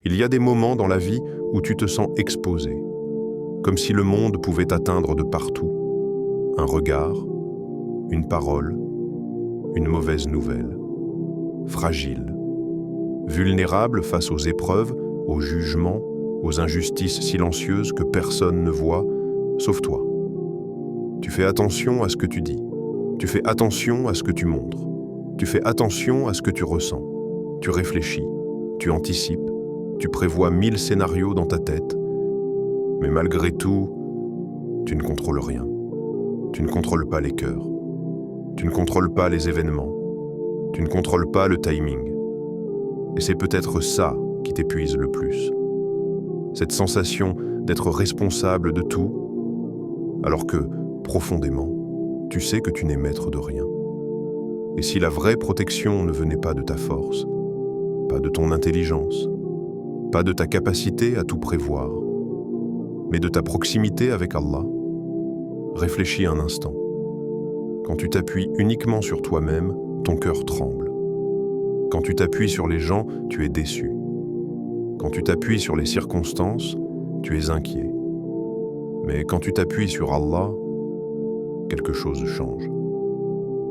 Il y a des moments dans la vie où tu te sens exposé, comme si le monde pouvait t'atteindre de partout. Un regard, une parole, une mauvaise nouvelle. Fragile, vulnérable face aux épreuves, aux jugements, aux injustices silencieuses que personne ne voit, sauf toi. Tu fais attention à ce que tu dis. Tu fais attention à ce que tu montres. Tu fais attention à ce que tu ressens. Tu réfléchis, tu anticipes, tu prévois 1000 scénarios dans ta tête. Mais malgré tout, tu ne contrôles rien. Tu ne contrôles pas les cœurs. Tu ne contrôles pas les événements. Tu ne contrôles pas le timing. Et c'est peut-être ça qui t'épuise le plus. Cette sensation d'être responsable de tout, alors que, profondément, tu sais que tu n'es maître de rien. Et si la vraie protection ne venait pas de ta force, pas de ton intelligence, pas de ta capacité à tout prévoir, mais de ta proximité avec Allah, réfléchis un instant. Quand tu t'appuies uniquement sur toi-même, ton cœur tremble. Quand tu t'appuies sur les gens, tu es déçu. Quand tu t'appuies sur les circonstances, tu es inquiet. Mais quand tu t'appuies sur Allah, quelque chose change.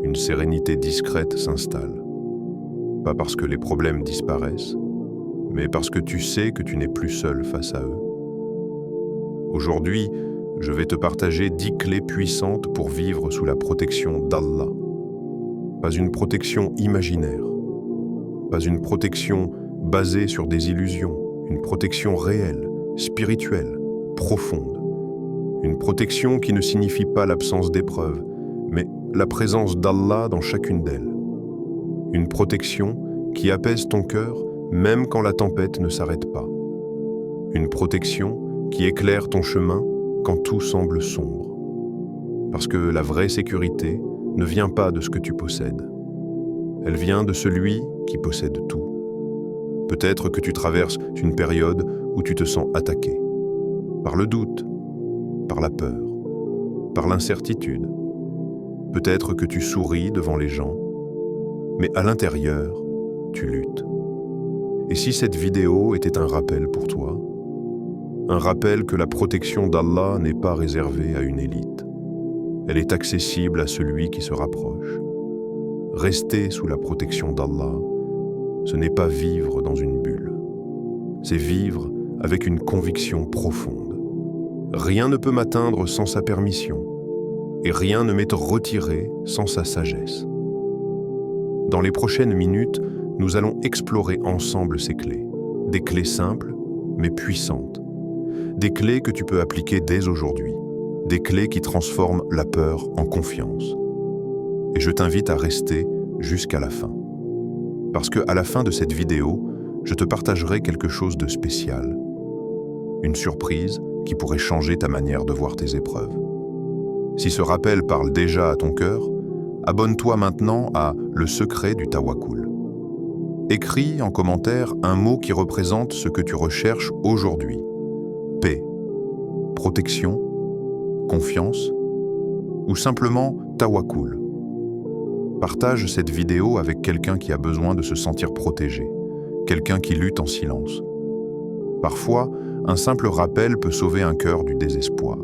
Une sérénité discrète s'installe. Pas parce que les problèmes disparaissent, mais parce que tu sais que tu n'es plus seul face à eux. Aujourd'hui, je vais te partager 10 clés puissantes pour vivre sous la protection d'Allah. Pas une protection imaginaire, pas une protection basée sur des illusions, une protection réelle, spirituelle, profonde. Une protection qui ne signifie pas l'absence d'épreuves, mais la présence d'Allah dans chacune d'elles. Une protection qui apaise ton cœur même quand la tempête ne s'arrête pas. Une protection qui éclaire ton chemin quand tout semble sombre. Parce que la vraie sécurité ne vient pas de ce que tu possèdes. Elle vient de celui qui possède tout. Peut-être que tu traverses une période où tu te sens attaqué. Par le doute, par la peur, par l'incertitude. Peut-être que tu souris devant les gens, mais à l'intérieur, tu luttes. Et si cette vidéo était un rappel pour toi, un rappel que la protection d'Allah n'est pas réservée à une élite. Elle est accessible à celui qui se rapproche. Rester sous la protection d'Allah, ce n'est pas vivre dans une bulle. C'est vivre avec une conviction profonde. Rien ne peut m'atteindre sans sa permission, et rien ne m'est retiré sans sa sagesse. Dans les prochaines minutes, nous allons explorer ensemble ces clés. Des clés simples, mais puissantes. Des clés que tu peux appliquer dès aujourd'hui. Des clés qui transforment la peur en confiance. Et je t'invite à rester jusqu'à la fin. Parce qu'à la fin de cette vidéo, je te partagerai quelque chose de spécial. Une surprise qui pourrait changer ta manière de voir tes épreuves. Si ce rappel parle déjà à ton cœur, abonne-toi maintenant à Le secret du tawakkul. Écris en commentaire un mot qui représente ce que tu recherches aujourd'hui. Paix, protection, confiance ou simplement tawakkul. Partage cette vidéo avec quelqu'un qui a besoin de se sentir protégé, quelqu'un qui lutte en silence. Parfois, un simple rappel peut sauver un cœur du désespoir.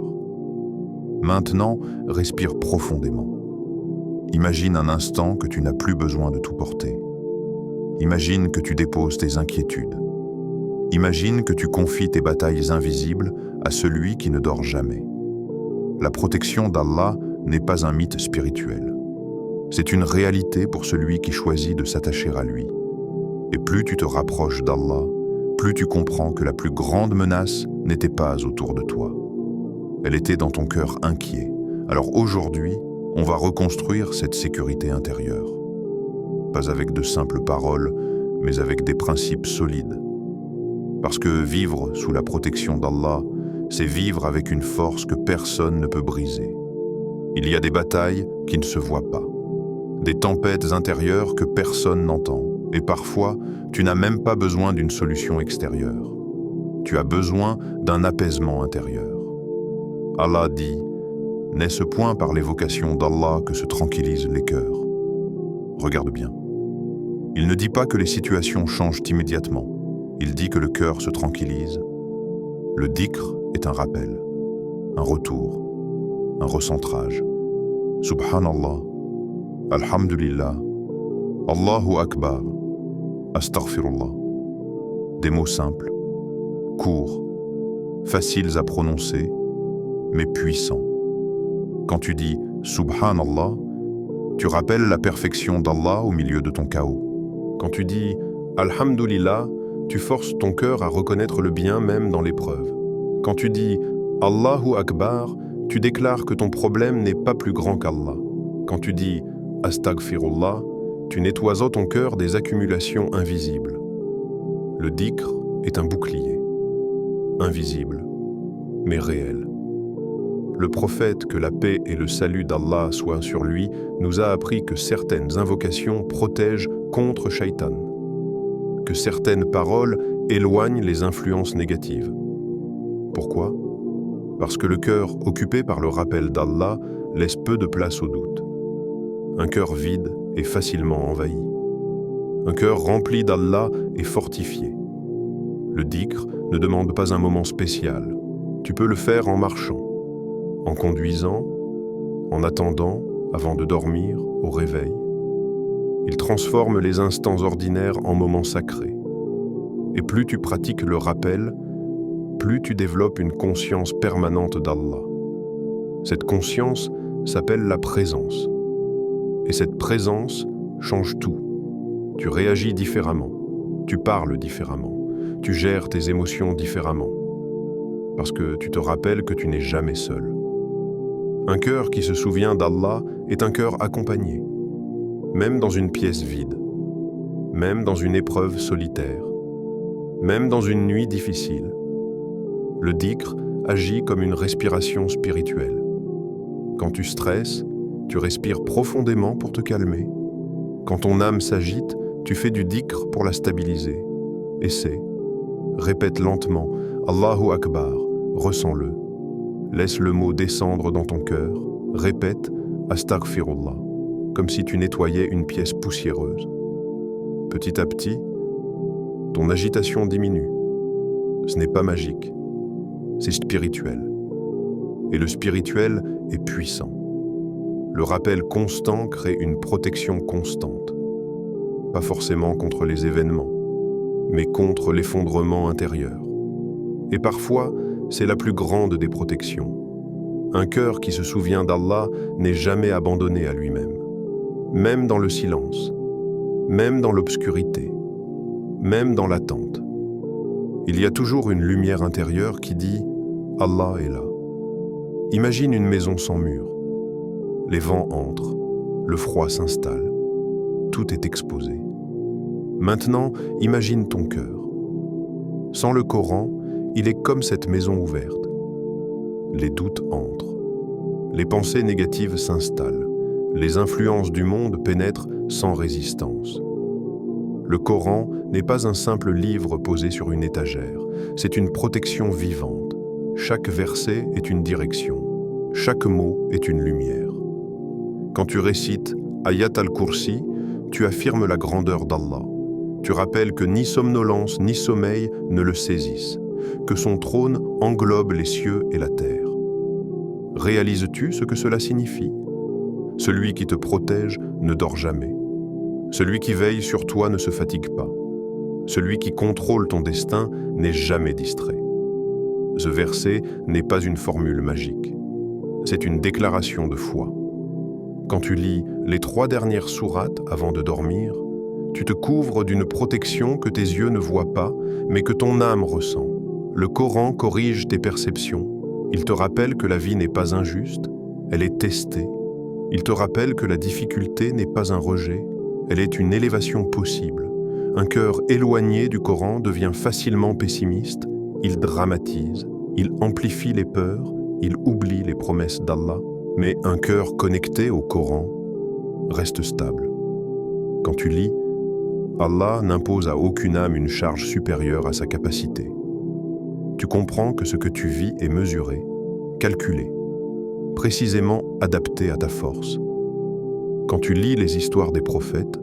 Maintenant, respire profondément. Imagine un instant que tu n'as plus besoin de tout porter. Imagine que tu déposes tes inquiétudes. Imagine que tu confies tes batailles invisibles à celui qui ne dort jamais. La protection d'Allah n'est pas un mythe spirituel. C'est une réalité pour celui qui choisit de s'attacher à lui. Et plus tu te rapproches d'Allah, plus tu comprends que la plus grande menace n'était pas autour de toi. Elle était dans ton cœur inquiet. Alors aujourd'hui, on va reconstruire cette sécurité intérieure. Pas avec de simples paroles, mais avec des principes solides. Parce que vivre sous la protection d'Allah, c'est vivre avec une force que personne ne peut briser. Il y a des batailles qui ne se voient pas. Des tempêtes intérieures que personne n'entend. Et parfois, tu n'as même pas besoin d'une solution extérieure. Tu as besoin d'un apaisement intérieur. Allah dit, « N'est-ce point par l'évocation d'Allah que se tranquillisent les cœurs ?» Regarde bien. Il ne dit pas que les situations changent immédiatement. Il dit que le cœur se tranquillise. Le dhikr est un rappel, un retour, un recentrage. Subhanallah, Alhamdulillah, Allahu Akbar, Astaghfirullah. Des mots simples, courts, faciles à prononcer, mais puissants. Quand tu dis Subhanallah, tu rappelles la perfection d'Allah au milieu de ton chaos. Quand tu dis Alhamdulillah, tu forces ton cœur à reconnaître le bien même dans l'épreuve. Quand tu dis Allahu Akbar, tu déclares que ton problème n'est pas plus grand qu'Allah. Quand tu dis Astaghfirullah, tu nettoies ton cœur des accumulations invisibles. Le dhikr est un bouclier, invisible, mais réel. Le prophète, que la paix et le salut d'Allah soient sur lui, nous a appris que certaines invocations protègent contre Shaitan, que certaines paroles éloignent les influences négatives. Pourquoi ? Parce que le cœur occupé par le rappel d'Allah laisse peu de place au doute. Un cœur vide est facilement envahi. Un cœur rempli d'Allah est fortifié. Le dhikr ne demande pas un moment spécial. Tu peux le faire en marchant, en conduisant, en attendant, avant de dormir, au réveil. Il transforme les instants ordinaires en moments sacrés. Et plus tu pratiques le rappel, plus tu développes une conscience permanente d'Allah. Cette conscience s'appelle la présence. Et cette présence change tout. Tu réagis différemment, tu parles différemment, tu gères tes émotions différemment. Parce que tu te rappelles que tu n'es jamais seul. Un cœur qui se souvient d'Allah est un cœur accompagné, même dans une pièce vide, même dans une épreuve solitaire, même dans une nuit difficile. Le dhikr agit comme une respiration spirituelle. Quand tu stresses, tu respires profondément pour te calmer. Quand ton âme s'agite, tu fais du dhikr pour la stabiliser. Essaie. Répète lentement « Allahu Akbar », ressens-le. Laisse le mot descendre dans ton cœur. Répète « Astaghfirullah », comme si tu nettoyais une pièce poussiéreuse. Petit à petit, ton agitation diminue. Ce n'est pas magique, c'est spirituel. Et le spirituel est puissant. Le rappel constant crée une protection constante. Pas forcément contre les événements, mais contre l'effondrement intérieur. Et parfois, c'est la plus grande des protections. Un cœur qui se souvient d'Allah n'est jamais abandonné à lui-même. Même dans le silence, même dans l'obscurité, même dans l'attente. Il y a toujours une lumière intérieure qui dit « Allah est là ». Imagine une maison sans mur. Les vents entrent, le froid s'installe, tout est exposé. Maintenant, imagine ton cœur. Sans le Coran, il est comme cette maison ouverte. Les doutes entrent, les pensées négatives s'installent, les influences du monde pénètrent sans résistance. Le Coran n'est pas un simple livre posé sur une étagère, c'est une protection vivante. Chaque verset est une direction, chaque mot est une lumière. Quand tu récites Ayat al-Kursi, tu affirmes la grandeur d'Allah. Tu rappelles que ni somnolence ni sommeil ne le saisissent, que son trône englobe les cieux et la terre. Réalises-tu ce que cela signifie ? Celui qui te protège ne dort jamais. Celui qui veille sur toi ne se fatigue pas. Celui qui contrôle ton destin n'est jamais distrait. Ce verset n'est pas une formule magique. C'est une déclaration de foi. Quand tu lis les 3 dernières sourates avant de dormir, tu te couvres d'une protection que tes yeux ne voient pas, mais que ton âme ressent. Le Coran corrige tes perceptions. Il te rappelle que la vie n'est pas injuste, elle est testée. Il te rappelle que la difficulté n'est pas un rejet, elle est une élévation possible. Un cœur éloigné du Coran devient facilement pessimiste, il dramatise, il amplifie les peurs, il oublie les promesses d'Allah. Mais un cœur connecté au Coran reste stable. Quand tu lis, Allah n'impose à aucune âme une charge supérieure à sa capacité. Tu comprends que ce que tu vis est mesuré, calculé, précisément adapté à ta force. Quand tu lis les histoires des prophètes,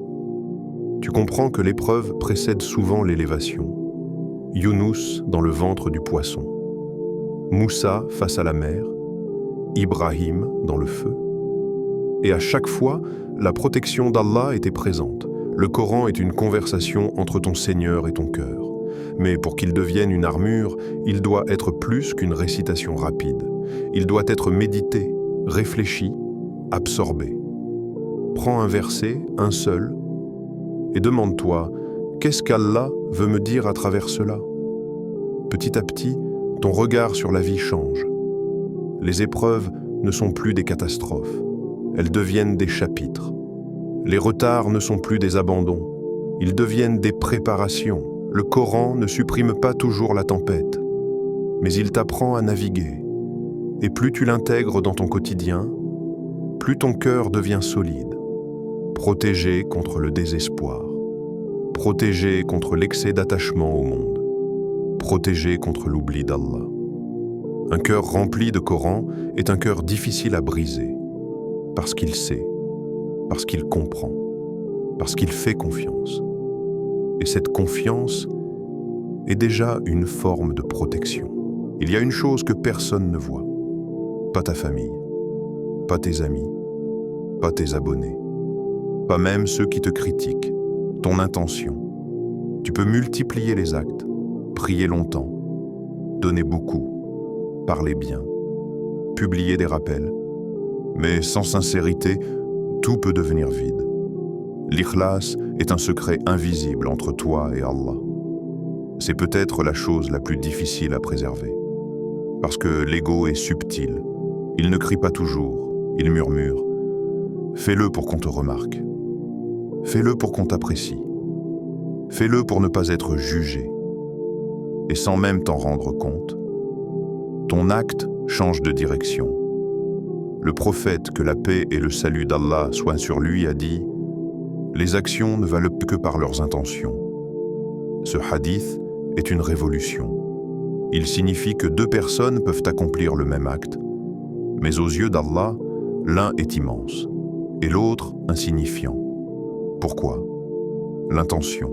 tu comprends que l'épreuve précède souvent l'élévation. Younous dans le ventre du poisson, Moussa face à la mer, Ibrahim dans le feu. Et à chaque fois, la protection d'Allah était présente. Le Coran est une conversation entre ton Seigneur et ton cœur. Mais pour qu'il devienne une armure, il doit être plus qu'une récitation rapide. Il doit être médité, réfléchi, absorbé. Prends un verset, un seul, et demande-toi, qu'est-ce qu'Allah veut me dire à travers cela? Petit à petit, ton regard sur la vie change. Les épreuves ne sont plus des catastrophes, elles deviennent des chapitres. Les retards ne sont plus des abandons, ils deviennent des préparations. Le Coran ne supprime pas toujours la tempête, mais il t'apprend à naviguer. Et plus tu l'intègres dans ton quotidien, plus ton cœur devient solide, protégé contre le désespoir, protégé contre l'excès d'attachement au monde, protégé contre l'oubli d'Allah. Un cœur rempli de Coran est un cœur difficile à briser, parce qu'il sait, parce qu'il comprend, parce qu'il fait confiance. Et cette confiance est déjà une forme de protection. Il y a une chose que personne ne voit. Pas ta famille, pas tes amis, pas tes abonnés, pas même ceux qui te critiquent, ton intention. Tu peux multiplier les actes, prier longtemps, donner beaucoup, parler bien, publier des rappels. Mais sans sincérité, tout peut devenir vide. L'ikhlas est un secret invisible entre toi et Allah. C'est peut-être la chose la plus difficile à préserver. Parce que l'ego est subtil. Il ne crie pas toujours, il murmure. Fais-le pour qu'on te remarque. Fais-le pour qu'on t'apprécie. Fais-le pour ne pas être jugé. Et sans même t'en rendre compte, ton acte change de direction. Le prophète, que la paix et le salut d'Allah soient sur lui, a dit « Les actions ne valent que par leurs intentions ». Ce hadith est une révolution. Il signifie que deux personnes peuvent accomplir le même acte, mais aux yeux d'Allah, l'un est immense et l'autre insignifiant. Pourquoi? L'intention.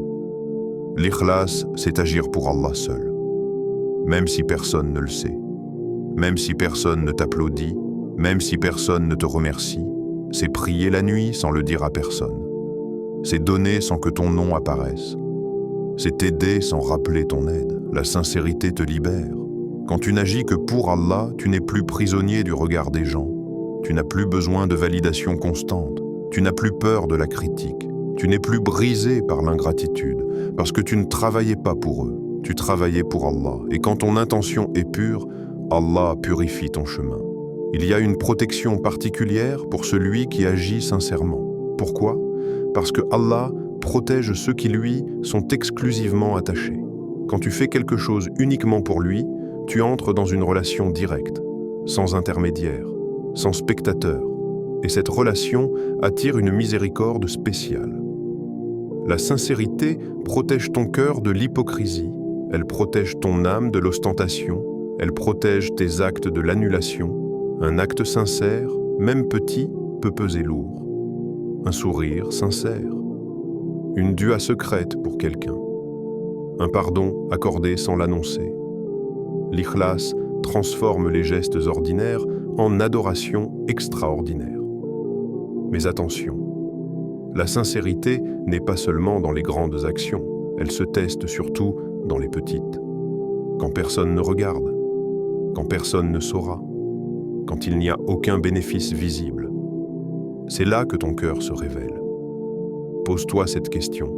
L'ikhlas, c'est agir pour Allah seul. Même si personne ne le sait, même si personne ne t'applaudit, même si personne ne te remercie, c'est prier la nuit sans le dire à personne. C'est donner sans que ton nom apparaisse. C'est aider sans rappeler ton aide. La sincérité te libère. Quand tu n'agis que pour Allah, tu n'es plus prisonnier du regard des gens. Tu n'as plus besoin de validation constante. Tu n'as plus peur de la critique. Tu n'es plus brisé par l'ingratitude, parce que tu ne travaillais pas pour eux. Tu travaillais pour Allah. Et quand ton intention est pure, Allah purifie ton chemin. Il y a une protection particulière pour celui qui agit sincèrement. Pourquoi? Parce que Allah protège ceux qui lui sont exclusivement attachés. Quand tu fais quelque chose uniquement pour lui, tu entres dans une relation directe, sans intermédiaire, sans spectateur, et cette relation attire une miséricorde spéciale. La sincérité protège ton cœur de l'hypocrisie, elle protège ton âme de l'ostentation, elle protège tes actes de l'annulation. Un acte sincère, même petit, peut peser lourd. Un sourire sincère. Une dua secrète pour quelqu'un. Un pardon accordé sans l'annoncer. L'ikhlas transforme les gestes ordinaires en adoration extraordinaire. Mais attention, la sincérité n'est pas seulement dans les grandes actions, elle se teste surtout dans les petites. Quand personne ne regarde, quand personne ne saura, quand il n'y a aucun bénéfice visible. C'est là que ton cœur se révèle. Pose-toi cette question.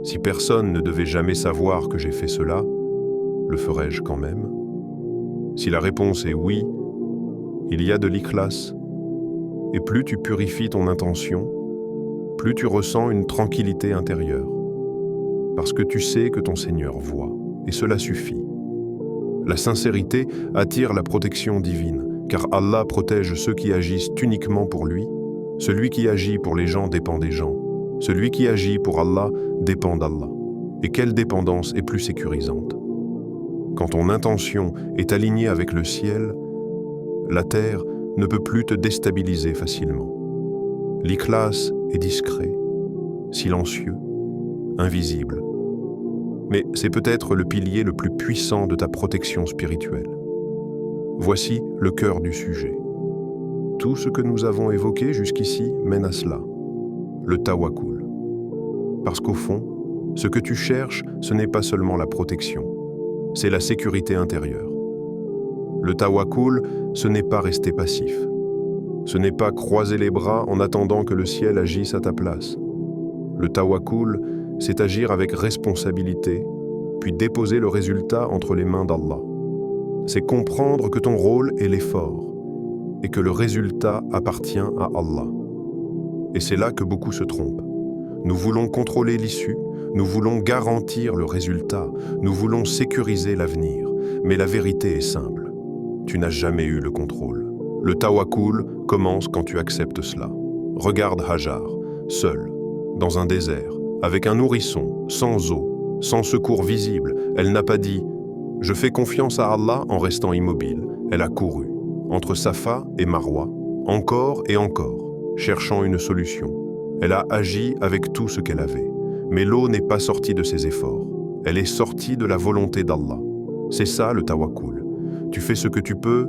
Si personne ne devait jamais savoir que j'ai fait cela, le ferais-je quand même? Si la réponse est oui, il y a de l'ikhlas. Et plus tu purifies ton intention, plus tu ressens une tranquillité intérieure. Parce que tu sais que ton Seigneur voit, et cela suffit. La sincérité attire la protection divine, car Allah protège ceux qui agissent uniquement pour lui. Celui qui agit pour les gens dépend des gens. Celui qui agit pour Allah dépend d'Allah. Et quelle dépendance est plus sécurisante? Quand ton intention est alignée avec le ciel, la terre ne peut plus te déstabiliser facilement. L'ikhlas est discret, silencieux, invisible. mais c'est peut-être le pilier le plus puissant de ta protection spirituelle. Voici le cœur du sujet. Tout ce que nous avons évoqué jusqu'ici mène à cela, le tawakkul. Parce qu'au fond, ce que tu cherches, ce n'est pas seulement la protection, c'est la sécurité intérieure. Le tawakkul, ce n'est pas rester passif. Ce n'est pas croiser les bras en attendant que le ciel agisse à ta place. Le tawakkul, c'est agir avec responsabilité, puis déposer le résultat entre les mains d'Allah. C'est comprendre que ton rôle est l'effort et que le résultat appartient à Allah. Et c'est là que beaucoup se trompent. Nous voulons contrôler l'issue, nous voulons garantir le résultat, nous voulons sécuriser l'avenir. Mais la vérité est simple. Tu n'as jamais eu le contrôle. Le tawakkul commence quand tu acceptes cela. Regarde Hajar, seule, dans un désert, avec un nourrisson, sans eau, sans secours visible. Elle n'a pas dit « Je fais confiance à Allah » en restant immobile. Elle a couru, entre Safa et Marwa, encore et encore, cherchant une solution. Elle a agi avec tout ce qu'elle avait. Mais l'eau n'est pas sortie de ses efforts. Elle est sortie de la volonté d'Allah. C'est ça le tawakkul. Tu fais ce que tu peux,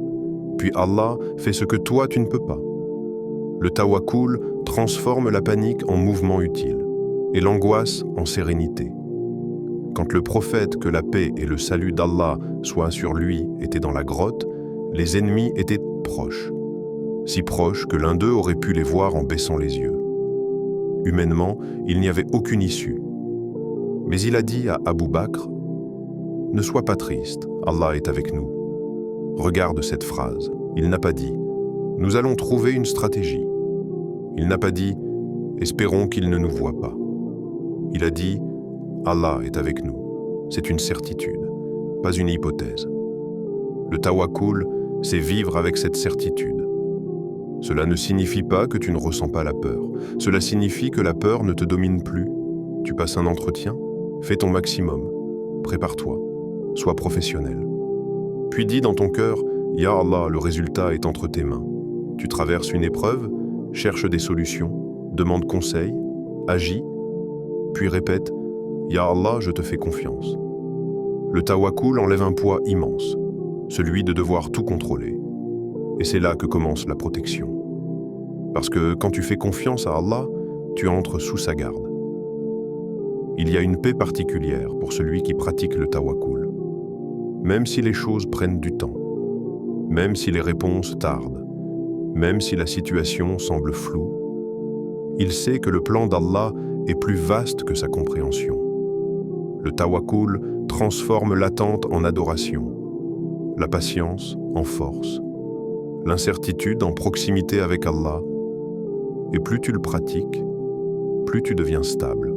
puis Allah fait ce que toi tu ne peux pas. Le tawakkul transforme la panique en mouvement utile et l'angoisse en sérénité. Quand le prophète, que la paix et le salut d'Allah soient sur lui, était dans la grotte, les ennemis étaient proches. Si proches que l'un d'eux aurait pu les voir en baissant les yeux. Humainement, il n'y avait aucune issue. Mais il a dit à Abu Bakr, « Ne sois pas triste, Allah est avec nous. » Regarde cette phrase. Il n'a pas dit « Nous allons trouver une stratégie ». Il n'a pas dit « Espérons qu'il ne nous voit pas ». Il a dit « Allah est avec nous ». C'est une certitude, pas une hypothèse. Le tawakkul, c'est vivre avec cette certitude. Cela ne signifie pas que tu ne ressens pas la peur. Cela signifie que la peur ne te domine plus. Tu passes un entretien, fais ton maximum, prépare-toi, sois professionnel. Puis dis dans ton cœur, « Ya Allah, le résultat est entre tes mains ». Tu traverses une épreuve, cherche des solutions, demande conseil, agis, puis répète, « Ya Allah, je te fais confiance ». Le tawakkul enlève un poids immense, celui de devoir tout contrôler. Et c'est là que commence la protection. Parce que quand tu fais confiance à Allah, tu entres sous sa garde. Il y a une paix particulière pour celui qui pratique le tawakkul. Même si les choses prennent du temps, même si les réponses tardent, même si la situation semble floue, il sait que le plan d'Allah est plus vaste que sa compréhension. Le tawakkul transforme l'attente en adoration, la patience en force, l'incertitude en proximité avec Allah, et plus tu le pratiques, plus tu deviens stable.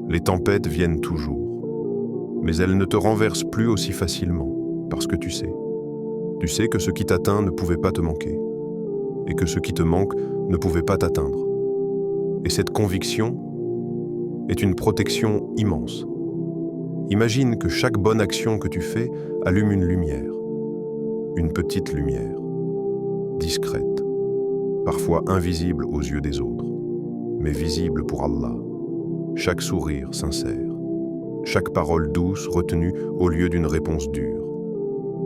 Les tempêtes viennent toujours, mais elles ne te renversent plus aussi facilement, parce que tu sais que ce qui t'atteint ne pouvait pas te manquer, et que ce qui te manque ne pouvait pas t'atteindre. Et cette conviction est une protection immense. Imagine que chaque bonne action que tu fais allume une lumière, une petite lumière, discrète, parfois invisible aux yeux des autres, mais visible pour Allah. Chaque sourire sincère, chaque parole douce retenue au lieu d'une réponse dure,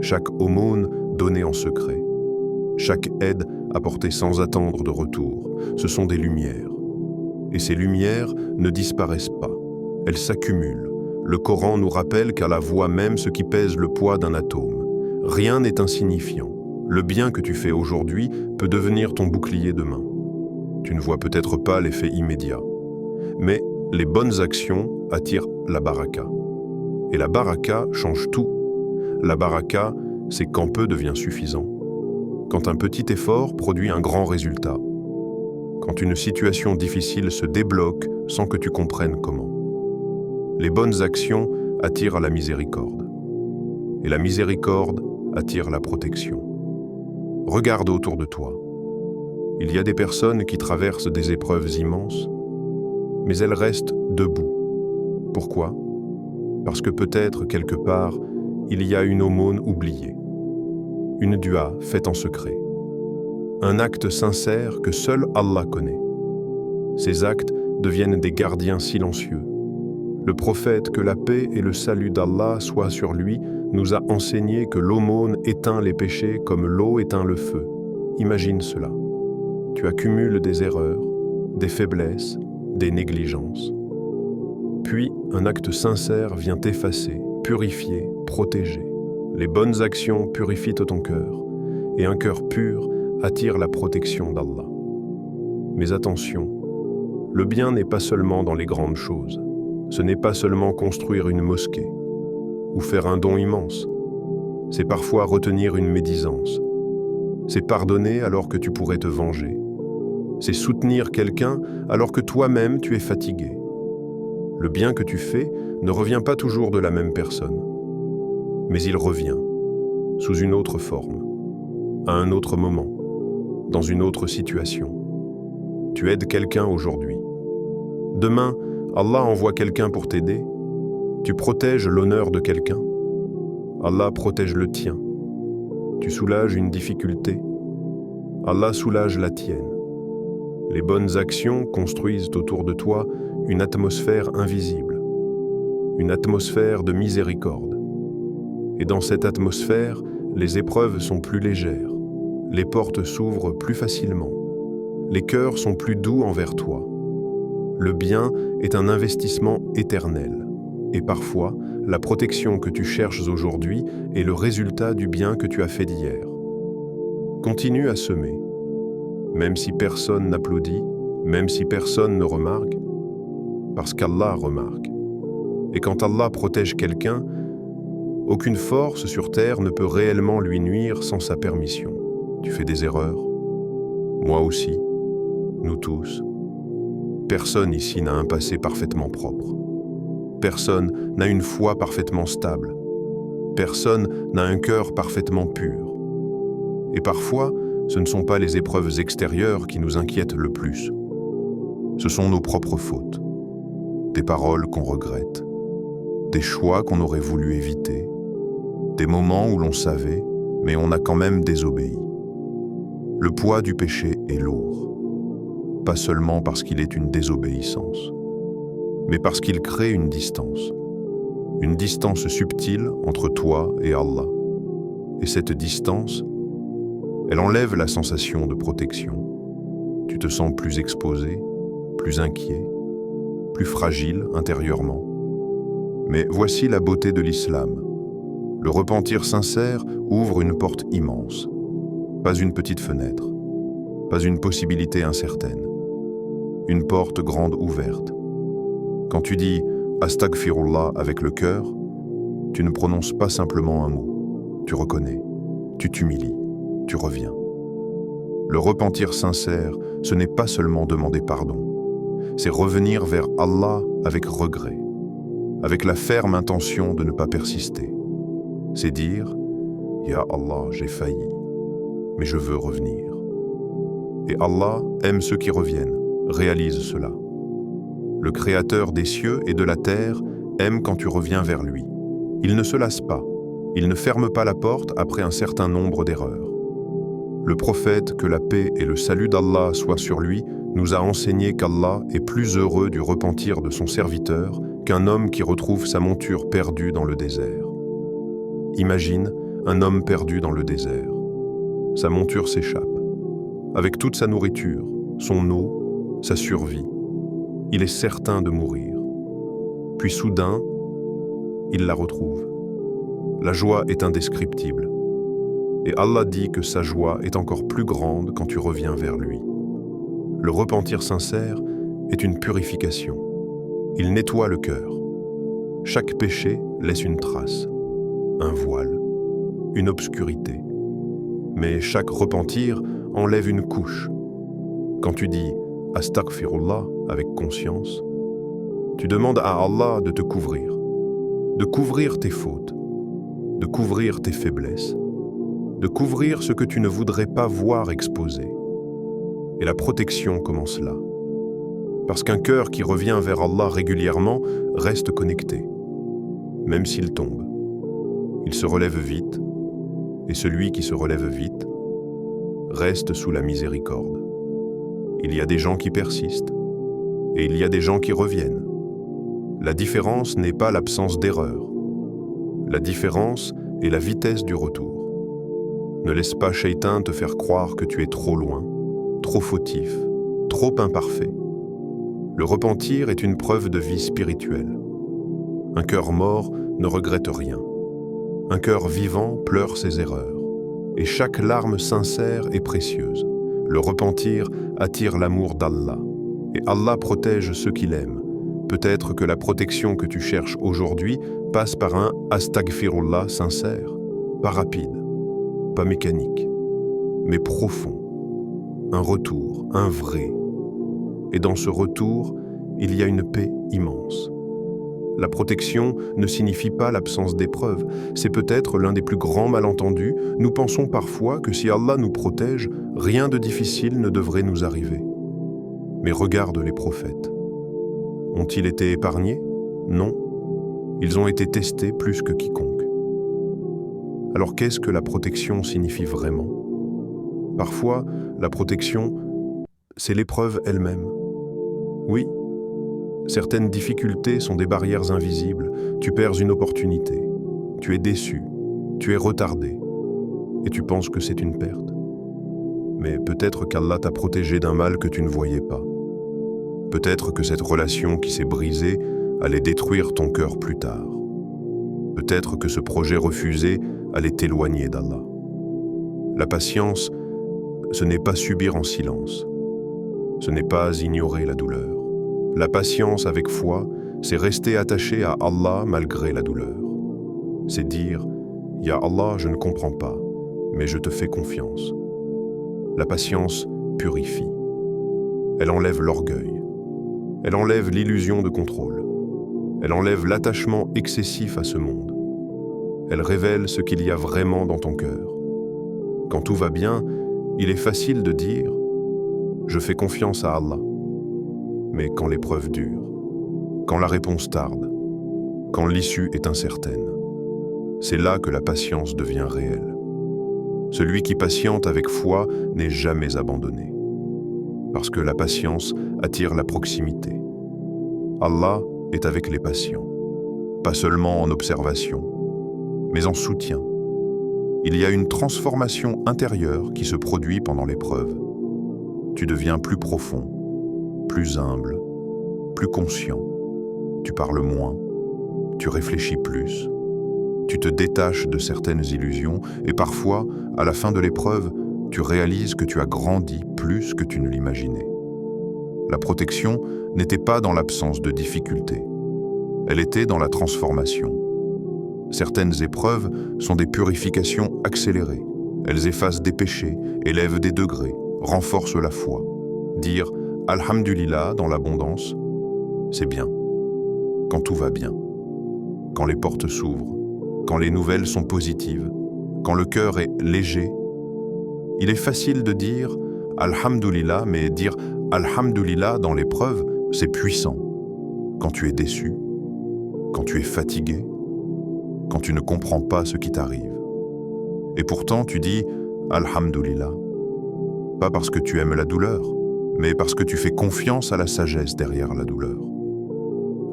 chaque aumône donnée en secret, chaque aide apportée sans attendre de retour, ce sont des lumières. Et ces lumières ne disparaissent pas, elles s'accumulent. Le Coran nous rappelle qu'Allah voit même ce qui pèse le poids d'un atome. Rien n'est insignifiant. Le bien que tu fais aujourd'hui peut devenir ton bouclier demain. Tu ne vois peut-être pas l'effet immédiat, mais les bonnes actions attirent la baraka. Et la baraka change tout. La baraka, c'est quand peu devient suffisant. Quand un petit effort produit un grand résultat. Quand une situation difficile se débloque sans que tu comprennes comment. Les bonnes actions attirent à la miséricorde. Et la miséricorde attire la protection. Regarde autour de toi. Il y a des personnes qui traversent des épreuves immenses, mais elles restent debout. Pourquoi? Parce que peut-être quelque part, il y a une aumône oubliée, une dua faite en secret, un acte sincère que seul Allah connaît. Ces actes deviennent des gardiens silencieux, Le prophète, que la paix et le salut d'Allah soient sur lui, nous a enseigné que l'aumône éteint les péchés comme l'eau éteint le feu. Imagine cela. Tu accumules des erreurs, des faiblesses, des négligences. Puis, un acte sincère vient effacer, purifier, protéger. Les bonnes actions purifient ton cœur, et un cœur pur attire la protection d'Allah. Mais attention, le bien n'est pas seulement dans les grandes choses. Ce n'est pas seulement construire une mosquée ou faire un don immense. C'est parfois retenir une médisance. C'est pardonner alors que tu pourrais te venger. C'est soutenir quelqu'un alors que toi-même tu es fatigué. Le bien que tu fais ne revient pas toujours de la même personne, mais il revient sous une autre forme, à un autre moment, dans une autre situation. Tu aides quelqu'un aujourd'hui. Demain, Allah envoie quelqu'un pour t'aider. Tu protèges l'honneur de quelqu'un. Allah protège le tien. Tu soulages une difficulté. Allah soulage la tienne. Les bonnes actions construisent autour de toi une atmosphère invisible, une atmosphère de miséricorde. Et dans cette atmosphère, les épreuves sont plus légères, les portes s'ouvrent plus facilement, les cœurs sont plus doux envers toi. Le bien est un investissement éternel, et parfois, la protection que tu cherches aujourd'hui est le résultat du bien que tu as fait d'hier. Continue à semer, même si personne n'applaudit, même si personne ne remarque, parce qu'Allah remarque. Et quand Allah protège quelqu'un, aucune force sur terre ne peut réellement lui nuire sans sa permission. Tu fais des erreurs, moi aussi, nous tous. Personne ici n'a un passé parfaitement propre. Personne n'a une foi parfaitement stable. Personne n'a un cœur parfaitement pur. Et parfois, ce ne sont pas les épreuves extérieures qui nous inquiètent le plus. Ce sont nos propres fautes, des paroles qu'on regrette, des choix qu'on aurait voulu éviter, des moments où l'on savait, mais on a quand même désobéi. Le poids du péché est lourd, pas seulement parce qu'il est une désobéissance, mais parce qu'il crée une distance subtile entre toi et Allah. Et cette distance, elle enlève la sensation de protection. Tu te sens plus exposé, plus inquiet, plus fragile intérieurement. Mais voici la beauté de l'islam. Le repentir sincère ouvre une porte immense. Pas une petite fenêtre, pas une possibilité incertaine. Une porte grande ouverte. Quand tu dis « Astaghfirullah » avec le cœur, tu ne prononces pas simplement un mot. Tu reconnais, tu t'humilies, tu reviens. Le repentir sincère, ce n'est pas seulement demander pardon. C'est revenir vers Allah avec regret, avec la ferme intention de ne pas persister. C'est dire « Ya Allah, j'ai failli, mais je veux revenir ». Et Allah aime ceux qui reviennent, réalise cela. Le Créateur des cieux et de la terre aime quand tu reviens vers lui. Il ne se lasse pas, il ne ferme pas la porte après un certain nombre d'erreurs. Le prophète, que la paix et le salut d'Allah soient sur lui, nous a enseigné qu'Allah est plus heureux du repentir de son serviteur qu'un homme qui retrouve sa monture perdue dans le désert. Imagine un homme perdu dans le désert. Sa monture s'échappe. Avec toute sa nourriture, son eau, sa survie, il est certain de mourir. Puis soudain, il la retrouve. La joie est indescriptible. Et Allah dit que sa joie est encore plus grande quand tu reviens vers lui. Le repentir sincère est une purification. Il nettoie le cœur. Chaque péché laisse une trace, un voile, une obscurité. Mais chaque repentir enlève une couche. Quand tu dis « Astaghfirullah » avec conscience, tu demandes à Allah de te couvrir, de couvrir tes fautes, de couvrir tes faiblesses, de couvrir ce que tu ne voudrais pas voir exposé. Et la protection commence là. Parce qu'un cœur qui revient vers Allah régulièrement reste connecté. Même s'il tombe, il se relève vite, et celui qui se relève vite reste sous la miséricorde. Il y a des gens qui persistent, et il y a des gens qui reviennent. La différence n'est pas l'absence d'erreur. La différence est la vitesse du retour. Ne laisse pas Shaitan te faire croire que tu es trop loin, trop fautif, trop imparfait. Le repentir est une preuve de vie spirituelle. Un cœur mort ne regrette rien. Un cœur vivant pleure ses erreurs. Et chaque larme sincère est précieuse. Le repentir attire l'amour d'Allah. Et Allah protège ceux qu'il aime. Peut-être que la protection que tu cherches aujourd'hui passe par un astaghfirullah sincère, pas rapide, pas mécanique, mais profond. Un retour, un vrai. Et dans ce retour, il y a une paix immense. La protection ne signifie pas l'absence d'épreuves. C'est peut-être l'un des plus grands malentendus. Nous pensons parfois que si Allah nous protège, rien de difficile ne devrait nous arriver. Mais regarde les prophètes. Ont-ils été épargnés? Non. Ils ont été testés plus que quiconque. Alors qu'est-ce que la protection signifie vraiment? Parfois, la protection, c'est l'épreuve elle-même. Oui, certaines difficultés sont des barrières invisibles. Tu perds une opportunité, tu es déçu, tu es retardé, et tu penses que c'est une perte. Mais peut-être qu'Allah t'a protégé d'un mal que tu ne voyais pas. Peut-être que cette relation qui s'est brisée allait détruire ton cœur plus tard. Peut-être que ce projet refusé allait t'éloigner d'Allah. La patience, ce n'est pas subir en silence. Ce n'est pas ignorer la douleur. La patience avec foi, c'est rester attaché à Allah malgré la douleur. C'est dire « Ya Allah, je ne comprends pas, mais je te fais confiance ». La patience purifie. Elle enlève l'orgueil. Elle enlève l'illusion de contrôle. Elle enlève l'attachement excessif à ce monde. Elle révèle ce qu'il y a vraiment dans ton cœur. Quand tout va bien, il est facile de dire « Je fais confiance à Allah ». Mais quand l'épreuve dure, quand la réponse tarde, quand l'issue est incertaine, c'est là que la patience devient réelle. Celui qui patiente avec foi n'est jamais abandonné. Parce que la patience attire la proximité. Allah est avec les patients, pas seulement en observation, mais en soutien. Il y a une transformation intérieure qui se produit pendant l'épreuve. Tu deviens plus profond, plus humble, plus conscient. Tu parles moins, tu réfléchis plus, tu te détaches de certaines illusions et parfois, à la fin de l'épreuve, tu réalises que tu as grandi plus que tu ne l'imaginais. La protection n'était pas dans l'absence de difficultés, elle était dans la transformation. Certaines épreuves sont des purifications accélérées. Elles effacent des péchés, élèvent des degrés, renforcent la foi. Dire « Alhamdulillah » dans l'abondance, c'est bien. Quand tout va bien, quand les portes s'ouvrent, quand les nouvelles sont positives, quand le cœur est léger, il est facile de dire « Alhamdulillah », mais dire « Alhamdulillah » dans l'épreuve, c'est puissant. Quand tu es déçu, quand tu es fatigué, quand tu ne comprends pas ce qui t'arrive. Et pourtant, tu dis « Alhamdulillah », pas parce que tu aimes la douleur, mais parce que tu fais confiance à la sagesse derrière la douleur.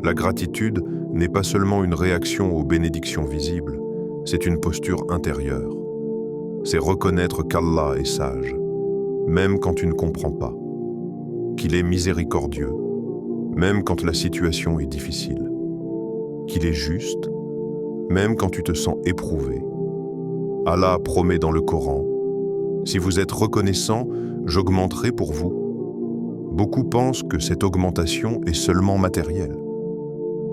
La gratitude n'est pas seulement une réaction aux bénédictions visibles, c'est une posture intérieure. C'est reconnaître qu'Allah est sage, même quand tu ne comprends pas, qu'il est miséricordieux, même quand la situation est difficile, qu'il est juste, même quand tu te sens éprouvé. Allah promet dans le Coran « Si vous êtes reconnaissant, j'augmenterai pour vous ». Beaucoup pensent que cette augmentation est seulement matérielle.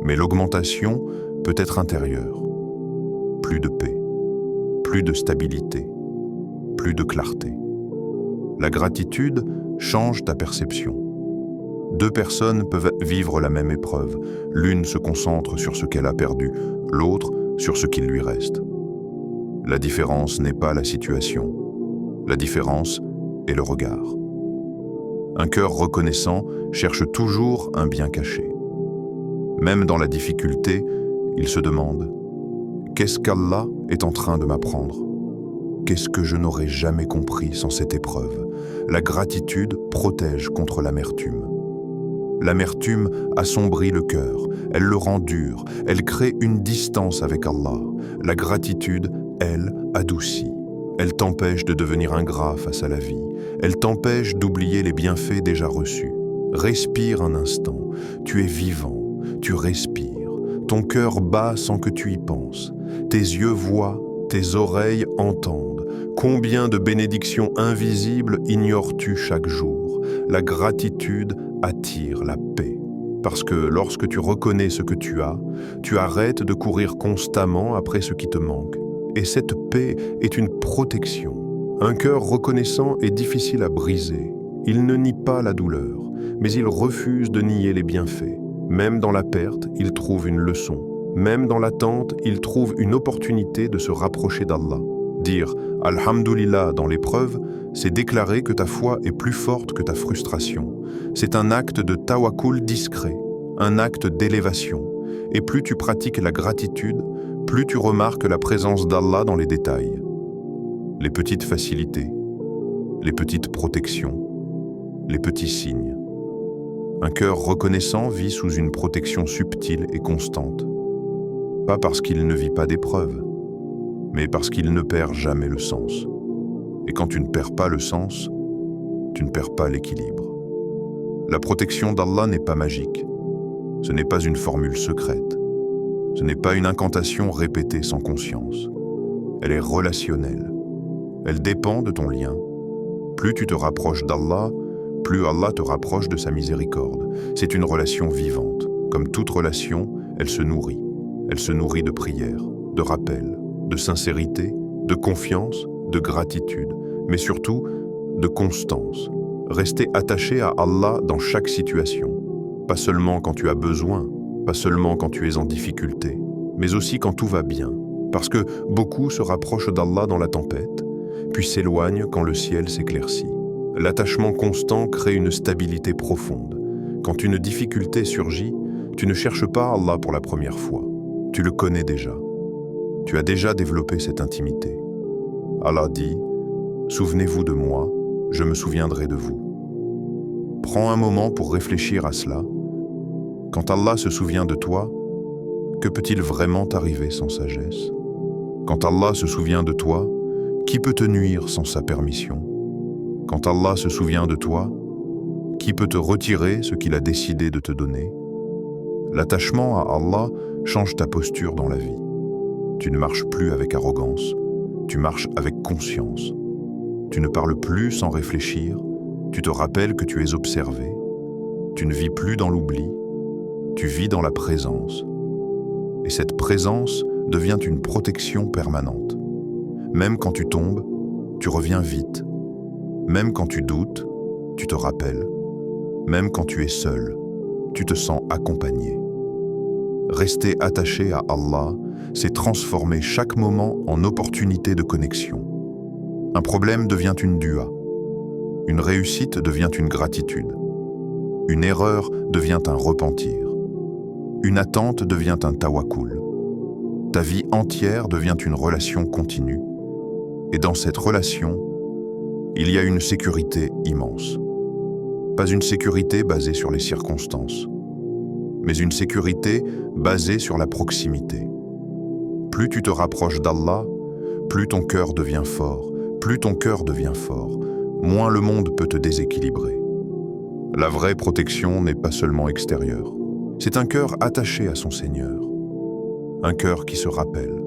Mais l'augmentation peut être intérieure. Plus de paix, plus de stabilité, plus de clarté. La gratitude change ta perception. Deux personnes peuvent vivre la même épreuve. L'une se concentre sur ce qu'elle a perdu, l'autre sur ce qu'il lui reste. La différence n'est pas la situation. La différence est le regard. Un cœur reconnaissant cherche toujours un bien caché. Même dans la difficulté, il se demande « Qu'est-ce qu'Allah est en train de m'apprendre ? Qu'est-ce que je n'aurais jamais compris sans cette épreuve ?» La gratitude protège contre l'amertume. L'amertume assombrit le cœur, elle le rend dur, elle crée une distance avec Allah. La gratitude, elle, adoucit. Elle t'empêche de devenir ingrat face à la vie. Elle t'empêche d'oublier les bienfaits déjà reçus. Respire un instant, tu es vivant, tu respires. Ton cœur bat sans que tu y penses. Tes yeux voient, tes oreilles entendent. Combien de bénédictions invisibles ignores-tu chaque jour? La gratitude attire la paix. Parce que lorsque tu reconnais ce que tu arrêtes de courir constamment après ce qui te manque. Et cette paix est une protection. Un cœur reconnaissant est difficile à briser. Il ne nie pas la douleur, mais il refuse de nier les bienfaits. Même dans la perte, il trouve une leçon. Même dans l'attente, il trouve une opportunité de se rapprocher d'Allah. Dire « Alhamdulillah » dans l'épreuve, c'est déclarer que ta foi est plus forte que ta frustration. C'est un acte de tawakkul discret, un acte d'élévation. Et plus tu pratiques la gratitude, plus tu remarques la présence d'Allah dans les détails. Les petites facilités, les petites protections, les petits signes. Un cœur reconnaissant vit sous une protection subtile et constante. Pas parce qu'il ne vit pas d'épreuves, mais parce qu'il ne perd jamais le sens. Et quand tu ne perds pas le sens, tu ne perds pas l'équilibre. La protection d'Allah n'est pas magique. Ce n'est pas une formule secrète. Ce n'est pas une incantation répétée sans conscience. Elle est relationnelle. Elle dépend de ton lien. Plus tu te rapproches d'Allah, plus Allah te rapproche de sa miséricorde. C'est une relation vivante. Comme toute relation, elle se nourrit. Elle se nourrit de prières, de rappels, de sincérité, de confiance, de gratitude, mais surtout de constance. Rester attaché à Allah dans chaque situation. Pas seulement quand tu as besoin, pas seulement quand tu es en difficulté, mais aussi quand tout va bien. Parce que beaucoup se rapprochent d'Allah dans la tempête, puis s'éloignent quand le ciel s'éclaircit. L'attachement constant crée une stabilité profonde. Quand une difficulté surgit, tu ne cherches pas Allah pour la première fois. Tu le connais déjà. Tu as déjà développé cette intimité. Allah dit « Souvenez-vous de moi, je me souviendrai de vous ». Prends un moment pour réfléchir à cela. Quand Allah se souvient de toi, que peut-il vraiment t'arriver sans sagesse? Quand Allah se souvient de toi, qui peut te nuire sans sa permission? Quand Allah se souvient de toi, qui peut te retirer ce qu'il a décidé de te donner? L'attachement à Allah change ta posture dans la vie. Tu ne marches plus avec arrogance, tu marches avec conscience. Tu ne parles plus sans réfléchir, tu te rappelles que tu es observé. Tu ne vis plus dans l'oubli, tu vis dans la présence. Et cette présence devient une protection permanente. Même quand tu tombes, tu reviens vite. Même quand tu doutes, tu te rappelles. Même quand tu es seul, tu te sens accompagné. Rester attaché à Allah, c'est transformer chaque moment en opportunité de connexion. Un problème devient une dua. Une réussite devient une gratitude. Une erreur devient un repentir. Une attente devient un tawakkul. Ta vie entière devient une relation continue. Et dans cette relation, il y a une sécurité immense. Pas une sécurité basée sur les circonstances, mais une sécurité basée sur la proximité. Plus tu te rapproches d'Allah, plus ton cœur devient fort. Plus ton cœur devient fort, moins le monde peut te déséquilibrer. La vraie protection n'est pas seulement extérieure. C'est un cœur attaché à son Seigneur. Un cœur qui se rappelle.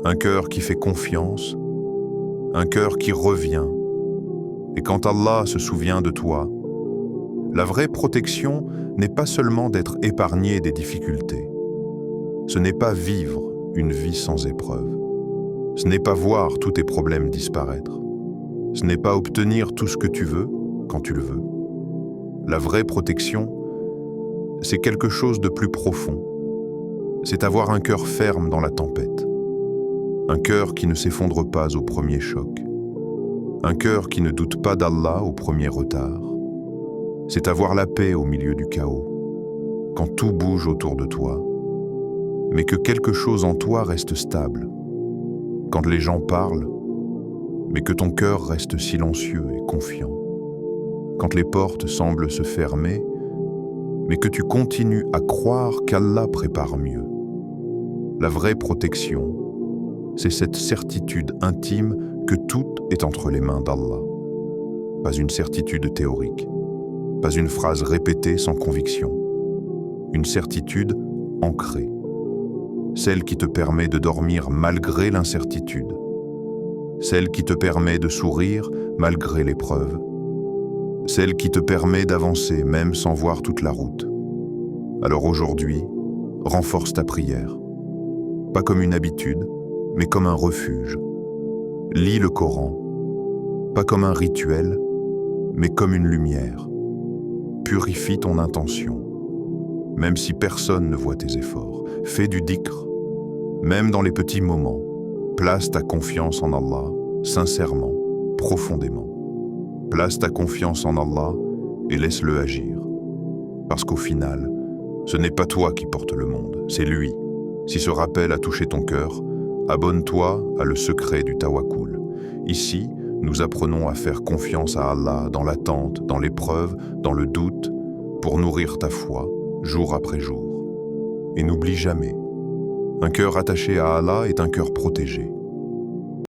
Un cœur qui fait confiance. Un cœur qui revient. Et quand Allah se souvient de toi, la vraie protection n'est pas seulement d'être épargné des difficultés. Ce n'est pas vivre une vie sans épreuve. Ce n'est pas voir tous tes problèmes disparaître. Ce n'est pas obtenir tout ce que tu veux quand tu le veux. La vraie protection, c'est quelque chose de plus profond. C'est avoir un cœur ferme dans la tempête. Un cœur qui ne s'effondre pas au premier choc. Un cœur qui ne doute pas d'Allah au premier retard. C'est avoir la paix au milieu du chaos, quand tout bouge autour de toi, mais que quelque chose en toi reste stable. Quand les gens parlent, mais que ton cœur reste silencieux et confiant. Quand les portes semblent se fermer, mais que tu continues à croire qu'Allah prépare mieux. La vraie protection, c'est cette certitude intime que tout est entre les mains d'Allah. Pas une certitude théorique, pas une phrase répétée sans conviction. Une certitude ancrée, celle qui te permet de dormir malgré l'incertitude, celle qui te permet de sourire malgré l'épreuve, celle qui te permet d'avancer même sans voir toute la route. Alors aujourd'hui, renforce ta prière, pas comme une habitude, mais comme un refuge. Lis le Coran, pas comme un rituel, mais comme une lumière. Purifie ton intention, même si personne ne voit tes efforts. Fais du dhikr, même dans les petits moments. Place ta confiance en Allah, sincèrement, profondément. Place ta confiance en Allah et laisse-le agir. Parce qu'au final, ce n'est pas toi qui portes le monde, c'est lui. Si ce rappel a touché ton cœur, abonne-toi à Le Secret du Tawakkul. Ici, nous apprenons à faire confiance à Allah dans l'attente, dans l'épreuve, dans le doute, pour nourrir ta foi, jour après jour. Et n'oublie jamais, un cœur attaché à Allah est un cœur protégé.